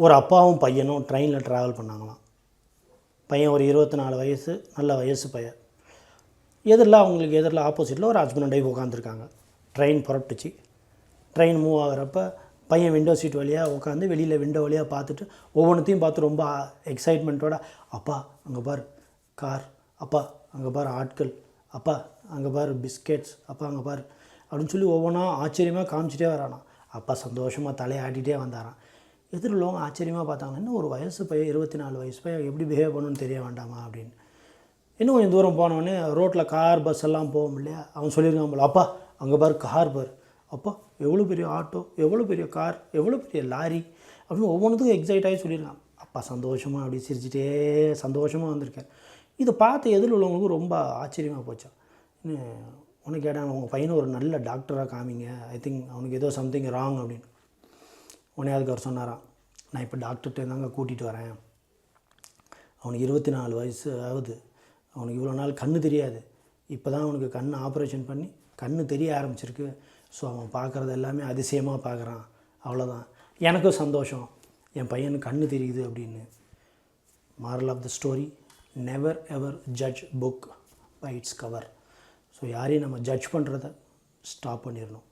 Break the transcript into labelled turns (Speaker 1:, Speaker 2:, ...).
Speaker 1: ஒரு அப்பாவும் பையனும் ட்ரெயினில் ட்ராவல் பண்ணாங்களாம். பையன் ஒரு 24 வயசு, நல்ல வயசு பையன். அவங்களுக்கு எதிரில் ஆப்போசிட்டில் ஒரு ஹஸ்பண்ட் அண்ட் ஒய்ஃப் உட்காந்துருக்காங்க. ட்ரெயின் புறப்பட்டுச்சு. ட்ரெயின் மூவ் ஆகிறப்ப பையன் விண்டோ சீட் வழியாக உட்காந்து வெளியில் விண்டோ வழியாக பார்த்துட்டு ஒவ்வொன்றத்தையும் பார்த்து ரொம்ப எக்ஸைட்மெண்ட்டோட, அப்பா அங்கே பார் கார், அப்பா அங்கே பார் ஆட்கள், அப்பா அங்கே பார் பிஸ்கெட்ஸ், அப்பா அங்கே பார் அப்படின்னு சொல்லி ஒவ்வொன்றா ஆச்சரியமாக காமிச்சிட்டே வரானா. அப்பா சந்தோஷமாக தலையாட்டிகிட்டே வந்தாரான். எதிரில்லவங்க ஆச்சரியமாக பார்த்தாங்க, இன்னும் ஒரு வயசு பையன் 24 வயசு பையன் எப்படி பிஹேவ் பண்ணணும்னு தெரிய வேண்டாமா அப்படின்னு. இன்னும் கொஞ்சம் தூரம் போனவொடனே ரோட்டில் கார் பஸ் எல்லாம் போகும் இல்லையா, அவன் சொல்லியிருக்கான் போல, அப்பா அங்கே பார் கார் பார், அப்பா எவ்வளோ பெரிய ஆட்டோ, எவ்வளோ பெரிய கார், எவ்வளோ பெரிய லாரி அப்படின்னு ஒவ்வொன்றுத்துக்கும் எக்ஸைட் ஆகி சொல்லியிருக்கான். அப்பா சந்தோஷமாக அப்படி சிரிச்சிட்டே சந்தோஷமாக வந்திருக்கேன். இதை பார்த்து எதில் உள்ளவங்களுக்கும் ரொம்ப ஆச்சரியமாக போச்சான். உனக்கு கேட்டாங்க, உங்கள் பையனை ஒரு நல்ல டாக்டராக காமிங்க, ஐ திங்க் அவனுக்கு ஏதோ சம்திங் ராங் அப்படின்னு. உடனே அதுக்கு அவர் சொன்னாரான், நான் இப்போ டாக்டர்கிட்ட தாங்க கூட்டிகிட்டு வரேன், அவனுக்கு 24 வயசு ஆகுது, அவனுக்கு இவ்வளோ நாள் கண்ணு தெரியாது, இப்போ தான் அவனுக்கு கண் ஆப்ரேஷன் பண்ணி கண்ணு தெரிய ஆரம்பிச்சிருக்கு, ஸோ அவன் பார்க்குறது எல்லாமே அதிசயமாக பார்க்குறான், அவ்வளோதான். எனக்கும் சந்தோஷம், என் பையனுக்கு கண்ணு தெரியுது அப்படின்னு. Moral of the story, never ever judge book by its cover. So யாரையும் நம்ம ஜட்ஜ் பண்ணுறத ஸ்டாப் பண்ணிடணும்.